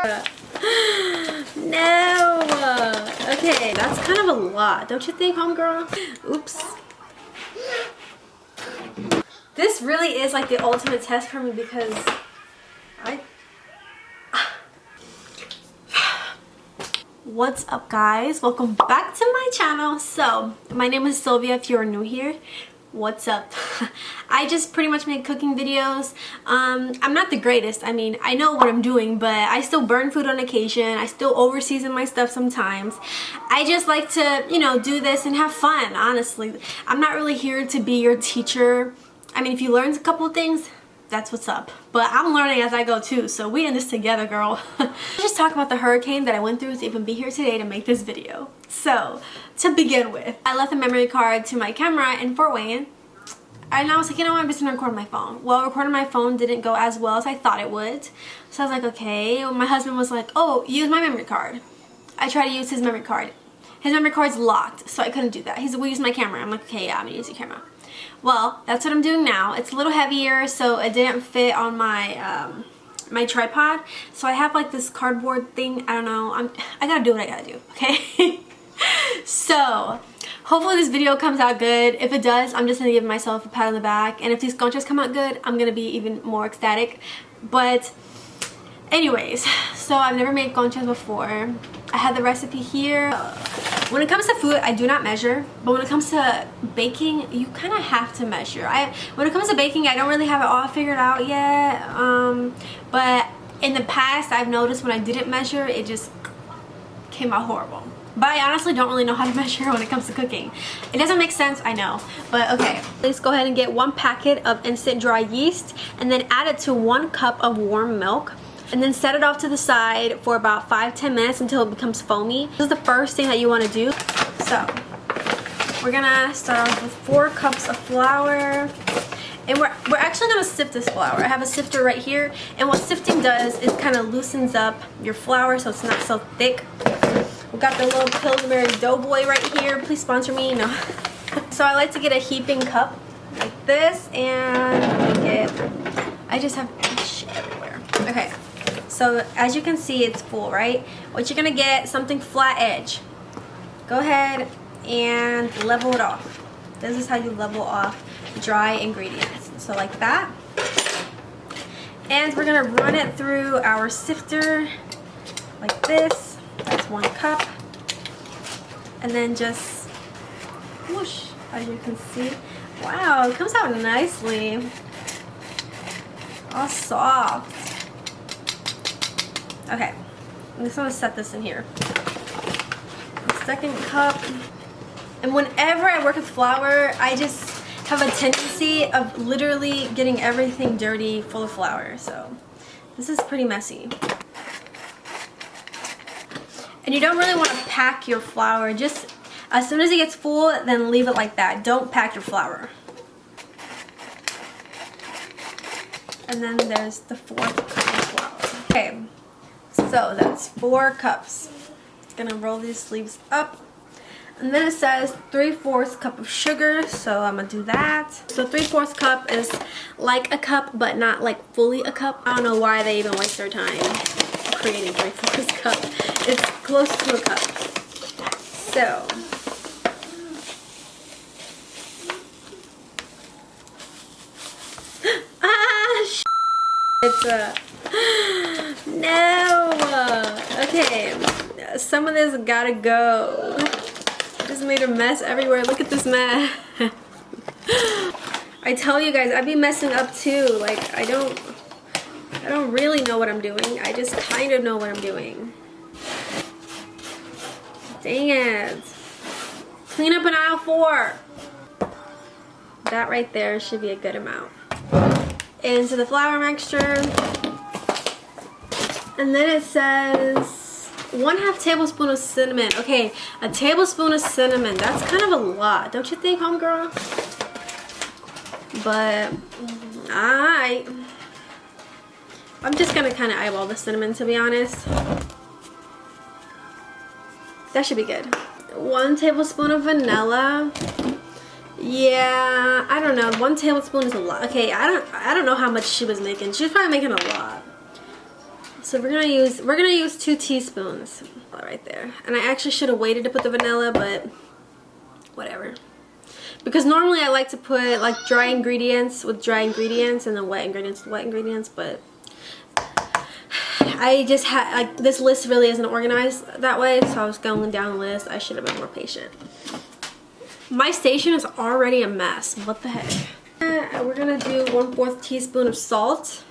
No. Okay, that's kind of a lot, don't you think, homegirl? Oops. This really is like the ultimate test for me because What's up, guys? Welcome back to my channel. So my name is Sylvia if you're new here. What's up? I just pretty much make cooking videos. I'm not the greatest. I mean, I know what I'm doing, but I still burn food on occasion. I still over season my stuff sometimes. I just like to, you know, do this and have fun, honestly. I'm not really here to be your teacher. I mean, if you learn a couple things, that's what's up. But I'm learning as I go too, so we in this together, girl. Let's just talk about the hurricane that I went through to even be here today to make this video. So, to begin with, I left a memory card to my camera in Fort Wayne. And I was like, you know what, I'm just gonna record my phone. Well, recording my phone didn't go as well as I thought it would. So I was like, okay. Well, my husband was like, oh, use my memory card. I tried to use his memory card. His memory card's locked, so I couldn't do that. He said, well, use my camera. I'm like, okay, yeah, I'm gonna use your camera. Well, that's what I'm doing now. It's a little heavier, so it didn't fit on my my tripod. So I have like this cardboard thing. I don't know. I gotta do what I gotta do, okay? So hopefully this video comes out good. If it does, I'm just gonna give myself a pat on the back. And if these conchas come out good, I'm gonna be even more ecstatic. But anyways, so I've never made conchas before. I had the recipe here. When it comes to food, I do not measure, but when it comes to baking, you kind of have to measure. When it comes to baking, I don't really have it all figured out yet, but in the past, I've noticed when I didn't measure, it just came out horrible. But I honestly don't really know how to measure when it comes to cooking. It doesn't make sense, I know, but okay. Let's go ahead and get 1 packet of instant dry yeast, and then add it to 1 cup of warm milk. And then set it off to the side for about 5-10 minutes until it becomes foamy. This is the first thing that you want to do. So we're gonna start off with 4 cups of flour, and we're actually gonna sift this flour. I have a sifter right here, and what sifting does is kind of loosens up your flour so it's not so thick. We got the little Pillsbury Doughboy right here. Please sponsor me. No. So I like to get a heaping cup like this, and I just have shit everywhere. Okay. So as you can see, it's full, right? What you're gonna get, something flat edge. Go ahead and level it off. This is how you level off dry ingredients. So like that. And we're gonna run it through our sifter like this. That's 1 cup. And then just whoosh, as you can see. Wow, it comes out nicely. All soft. Okay, I'm just gonna set this in here. 2nd cup. And whenever I work with flour, I just have a tendency of literally getting everything dirty full of flour. So this is pretty messy. And you don't really want to pack your flour. Just as soon as it gets full, then leave it like that. Don't pack your flour. And then there's the 4th cup of flour. Okay. So that's 4 cups. Gonna roll these sleeves up. And then it says 3/4 cup of sugar, so I'm gonna do that. So 3/4 cup is like a cup, but not like fully a cup. I don't know why they even waste their time creating 3/4 cup. It's close to a cup. So it's no. Okay, some of this gotta go. Just made a mess everywhere. Look at this mess. I tell you guys, I be messing up too. Like I don't really know what I'm doing. I just kind of know what I'm doing. Dang it. Clean up in aisle 4. That right there should be a good amount. Into the flour mixture. And then it says 1/2 tablespoon of cinnamon. Okay, a tablespoon of cinnamon. That's kind of a lot, don't you think, homegirl? But I'm just gonna kind of eyeball the cinnamon, to be honest. That should be good. 1 tablespoon of vanilla. Yeah, I don't know. 1 tablespoon is a lot. Okay, I don't know how much she was making. She was probably making a lot. So we're gonna use 2 teaspoons right there. And I actually should have waited to put the vanilla, but whatever. Because normally I like to put like dry ingredients with dry ingredients and then wet ingredients with wet ingredients, but I just had like this list really isn't organized that way, so I was going down the list. I should have been more patient. My station is already a mess. What the heck? We're gonna do 1/4 teaspoon of salt.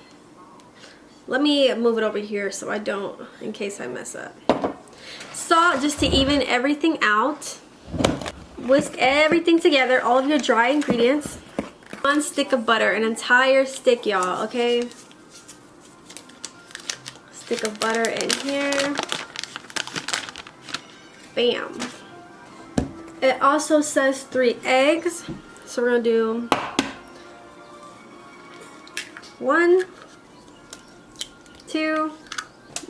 Let me move it over here so I don't, in case I mess up. Salt just to even everything out. Whisk everything together, all of your dry ingredients. 1 stick of butter, an entire stick, y'all, okay? Stick of butter in here. Bam. It also says 3 eggs, so we're gonna do 1, 2.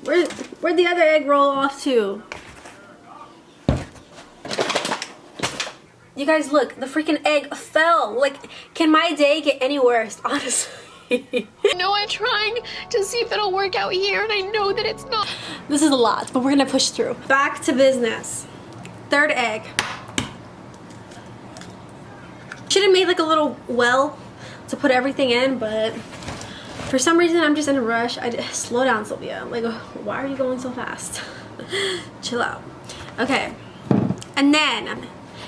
Where'd the other egg roll off to? You guys, look, the freaking egg fell. Like, can my day get any worse, honestly? I know I'm trying to see if it'll work out here, and I know that it's not. This is a lot, but we're gonna push through. Back to business. 3rd egg. Should have made like a little well to put everything in, but for some reason I'm just in a rush. Slow down, Sylvia. Like, why are you going so fast? Chill out. Okay. And then,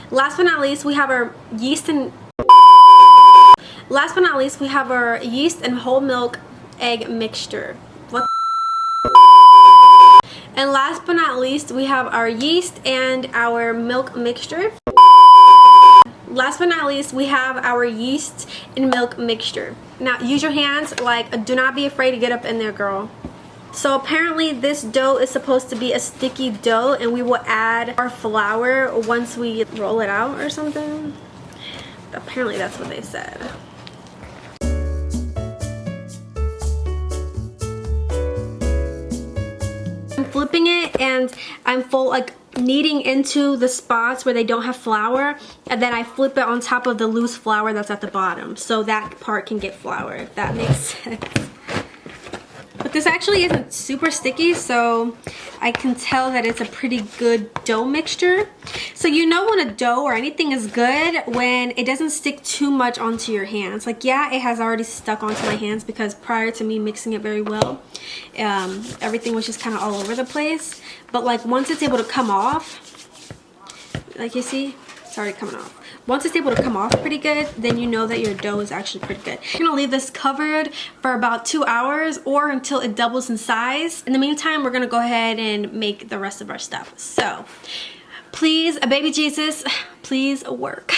last but not least, we have our yeast and whole milk egg mixture. What? And last but not least, we have our yeast and our milk mixture. Last but not least, we have our yeast and milk mixture. Now, use your hands. Like, do not be afraid to get up in there, girl. So apparently this dough is supposed to be a sticky dough, and we will add our flour once we roll it out or something. Apparently that's what they said. I'm flipping it, and I'm kneading into the spots where they don't have flour, and then I flip it on top of the loose flour that's at the bottom, so that part can get flour, if that makes sense. But this actually isn't super sticky, so I can tell that it's a pretty good dough mixture. So you know when a dough or anything is good when it doesn't stick too much onto your hands. Like, yeah, it has already stuck onto my hands because prior to me mixing it very well, everything was just kind of all over the place. But like once it's able to come off, like you see, it's already coming off. Once it's able to come off pretty good, then you know that your dough is actually pretty good. You're gonna leave this covered for about 2 hours or until it doubles in size. In the meantime, we're gonna go ahead and make the rest of our stuff. So, please, baby Jesus, please work.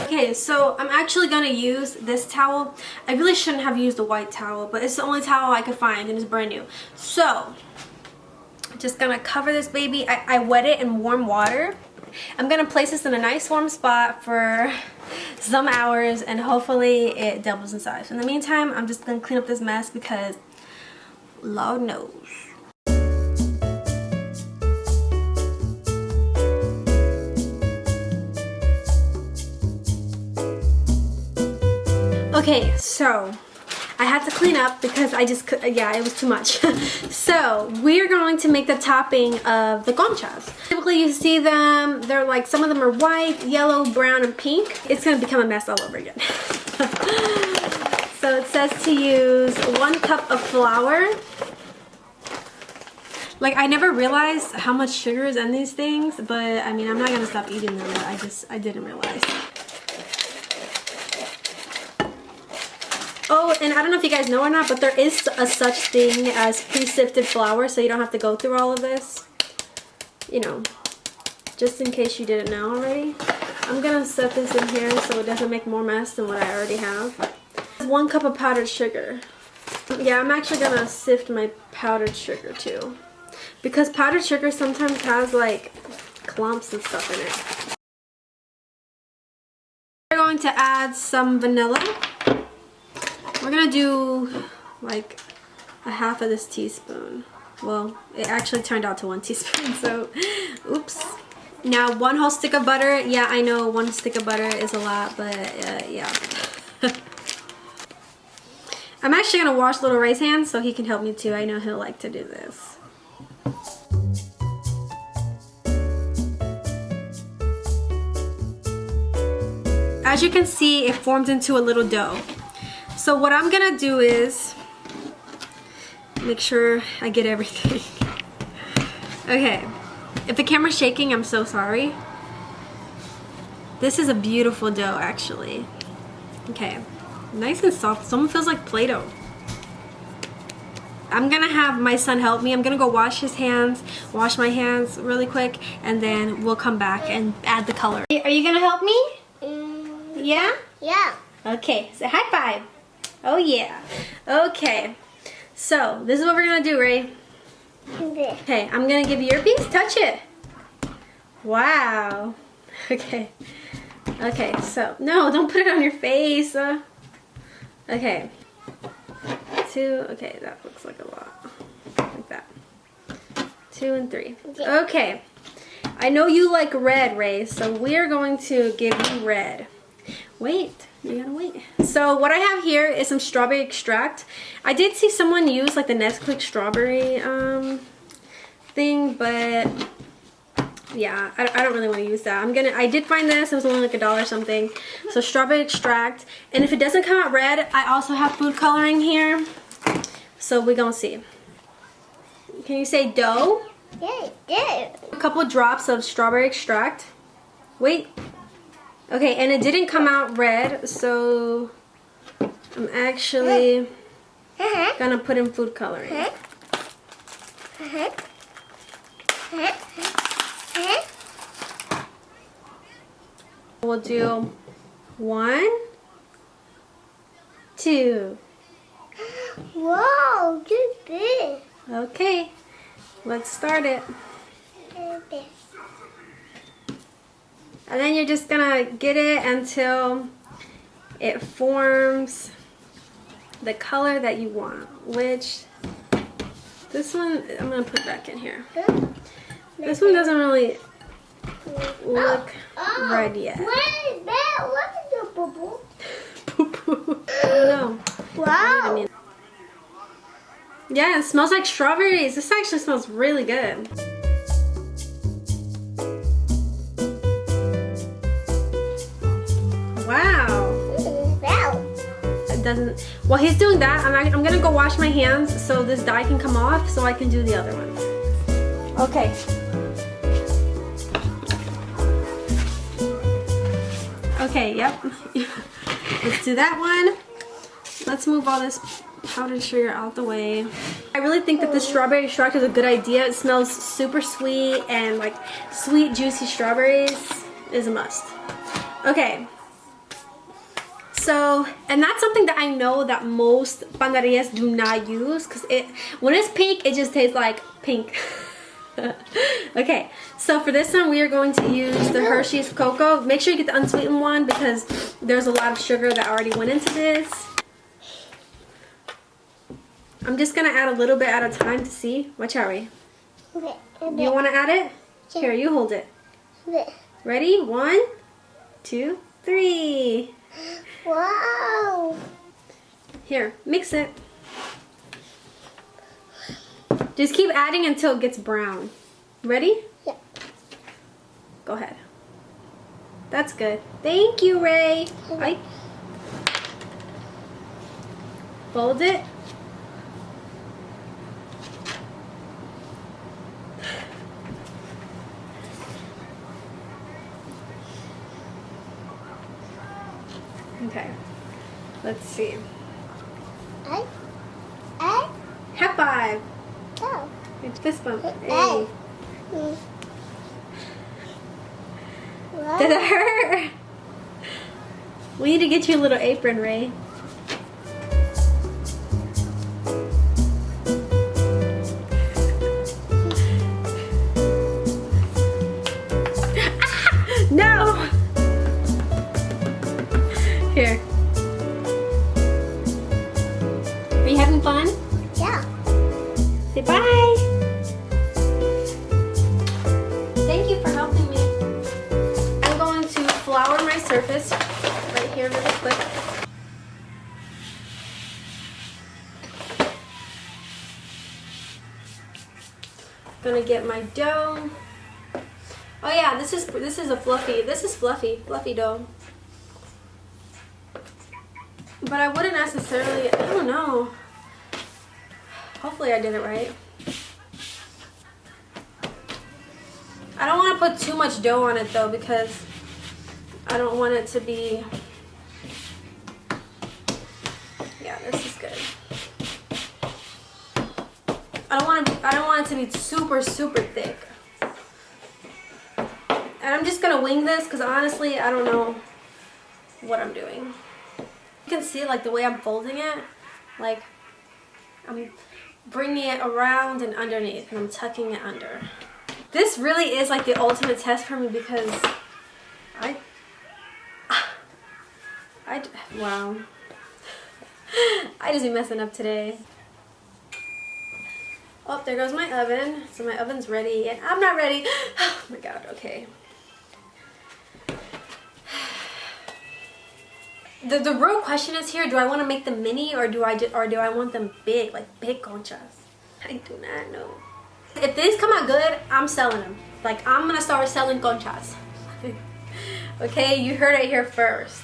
Okay, so I'm actually gonna use this towel. I really shouldn't have used the white towel, but it's the only towel I could find and it's brand new. So, just gonna cover this baby. I wet it in warm water. I'm gonna place this in a nice warm spot for some hours and hopefully it doubles in size. In the meantime, I'm just gonna clean up this mess because Lord knows. Okay, so I had to clean up because I just could, yeah, it was too much. So we're going to make the topping of the conchas. Typically you see them, they're like, some of them are white, yellow, brown, and pink. It's gonna become a mess all over again. So it says to use 1 cup of flour. Like, I never realized how much sugar is in these things, but I mean, I'm not gonna stop eating them, but I didn't realize. Oh, and I don't know if you guys know or not, but there is a such thing as pre-sifted flour, so you don't have to go through all of this. You know, just in case you didn't know already. I'm gonna set this in here so it doesn't make more mess than what I already have. 1 cup of powdered sugar. Yeah, I'm actually gonna sift my powdered sugar too, because powdered sugar sometimes has like clumps and stuff in it. We're going to add some vanilla. We're gonna do like a half of this teaspoon. Well, it actually turned out to 1 teaspoon, so oops. Now 1 whole stick of butter. Yeah, I know 1 stick of butter is a lot, but yeah. I'm actually gonna wash little Ray's hands so he can help me too. I know he'll like to do this. As you can see, it formed into a little dough. So what I'm gonna do is make sure I get everything. Okay, if the camera's shaking, I'm so sorry. This is a beautiful dough, actually. Okay, nice and soft. It almost feels like Play-Doh. I'm gonna have my son help me. I'm gonna go wash his hands, wash my hands really quick, and then we'll come back and add the color. Are you gonna help me? Yeah? Yeah. Okay, say high five. Oh yeah. Okay, so this is what we're gonna do, Ray. Okay, I'm gonna give you your piece. Touch it. Wow. Okay. Okay, so no, don't put it on your face. Okay. 2. Okay, that looks like a lot. Like that. 2 and 3. Okay. I know you like red, Ray, so we're going to give you red. Wait, you gotta wait. So what I have here is some strawberry extract. I did see someone use like the Nesquik strawberry thing, but yeah, I don't really want to use that. I did find this. It was only like $1 something. So strawberry extract, and if it doesn't come out red, I also have food coloring here. So we're gonna see. Can you say dough? Yeah, yeah. A couple drops of strawberry extract. Wait. Okay, and it didn't come out red, so I'm actually gonna put in food coloring. We'll do 1, 2. Wow, too big. Okay, let's start it. And then you're just gonna get it until it forms the color that you want, which this one I'm gonna put back in here. This one doesn't really look red yet. What is that? What is the bubble? Poo-poo. I don't know. Wow. Yeah, it smells like strawberries. This actually smells really good. Wow. It doesn't. While he's doing that, I'm gonna go wash my hands so this dye can come off so I can do the other ones. Okay. Okay, yep. Let's do that one. Let's move all this powdered sugar out the way. I really think that the strawberry extract is a good idea. It smells super sweet, and like sweet, juicy strawberries is a must. Okay. So, and that's something that I know that most panaderias do not use, because when it's pink, it just tastes like pink. Okay, so for this one we are going to use the Hershey's Cocoa. Make sure you get the unsweetened one because there's a lot of sugar that already went into this. I'm just gonna add a little bit at a time to see. Watch out, Ray. You want to add it? Here, you hold it. Ready? 1, 2, 3. Wow. Here, mix it. Just keep adding until it gets brown. Ready? Yeah. Go ahead. That's good. Thank you, Ray. Right. Fold it. Okay. Let's see. High five. Oh. It's fist bump. Hey. Wow. Does it hurt? We need to get you a little apron, Ray. Ah! No! Here. Are you having fun? Yeah. Say bye. Thank you for helping me. I'm going to flour my surface right here really quick. Gonna get my dough. Oh yeah, this is fluffy dough. But I wouldn't necessarily, I don't know. Hopefully I did it right. I don't want to put too much dough on it though, because I don't want it to be, yeah, this is good. I don't want it to be super thick. And I'm just gonna wing this because honestly I don't know what I'm doing. You can see like the way I'm folding it, like I'm bringing it around and underneath and I'm tucking it under. This really is like the ultimate test for me because wow. I just be messing up today. Oh, there goes my oven. So my oven's ready and I'm not ready. Oh my god, okay. The real question is here, do I want to make them mini or do I want them big, like big conchas? I do not know. If these come out good, I'm selling them. Like I'm gonna start selling conchas. Okay, you heard it here first.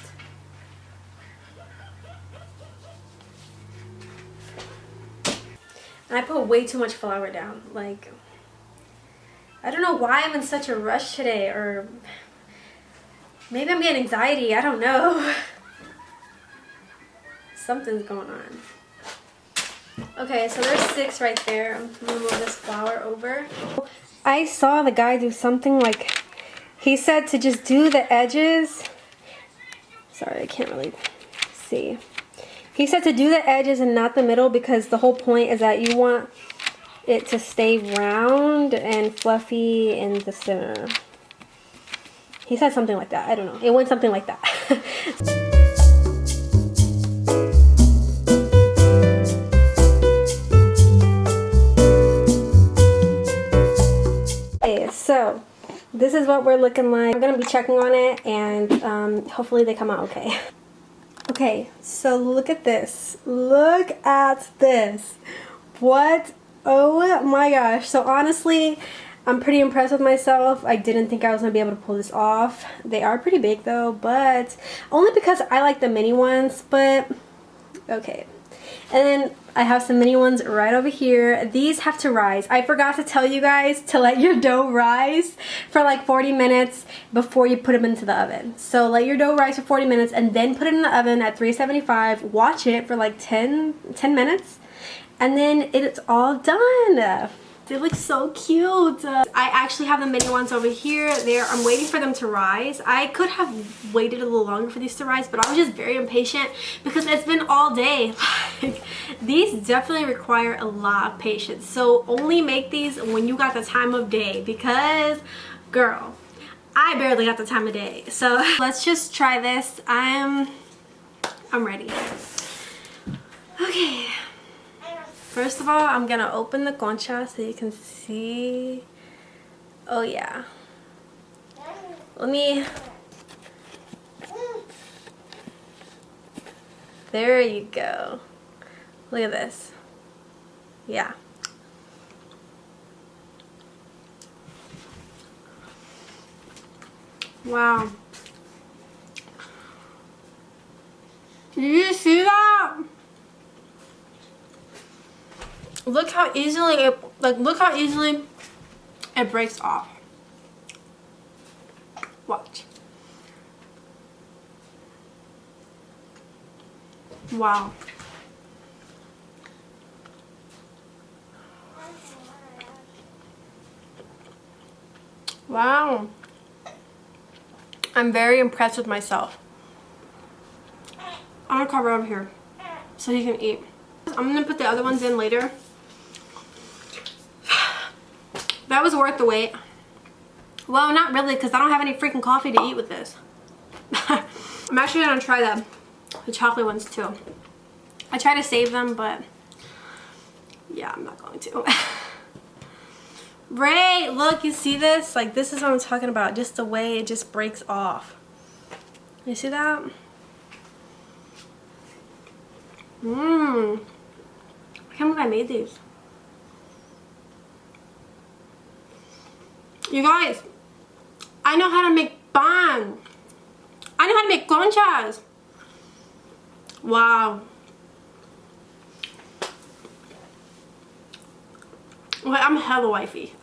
And I put way too much flour down. Like, I don't know why I'm in such a rush today, or maybe I'm getting anxiety, I don't know. Something's going on. Okay, so there's 6 right there. I'm gonna move this flour over. I saw the guy do something like, he said to just do the edges. Sorry, I can't really see. He said to do the edges and not the middle because the whole point is that you want it to stay round and fluffy in the center. He said something like that. I don't know. It went something like that. Okay, so this is what we're looking like. I'm going to be checking on it and hopefully they come out okay. Okay, so look at this. Look at this. What? Oh my gosh. So honestly, I'm pretty impressed with myself. I didn't think I was going to be able to pull this off. They are pretty big though, but only because I like the mini ones, but okay. And then I have some mini ones right over here. These have to rise. I forgot to tell you guys to let your dough rise for like 40 minutes before you put them into the oven. So let your dough rise for 40 minutes and then put it in the oven at 375. Watch it for like 10 minutes and then it's all done. They look so cute. I actually have the mini ones over here. I'm waiting for them to rise. I could have waited a little longer for these to rise, but I was just very impatient because it's been all day. Like, these definitely require a lot of patience. So only make these when you got the time of day because, girl, I barely got the time of day. So let's just try this. I'm ready. Okay. First of all, I'm gonna open the concha so you can see. Oh yeah. There you go. Look at this. Yeah. Wow. Did you see that? Look how easily it breaks off. Watch. Wow. Wow. I'm very impressed with myself. I'm gonna cover over here so you can eat. I'm gonna put the other ones in later. That was worth the wait. Well, not really, because I don't have any freaking coffee to eat with this. I'm actually gonna try the chocolate ones too. I try to save them, but yeah, I'm not going to. Ray, look, you see this? Like, this is what I'm talking about. Just the way it just breaks off. You see that? I can't believe I made these. You guys, I know how to make pan. I know how to make conchas. Wow. Well, I'm hella wifey.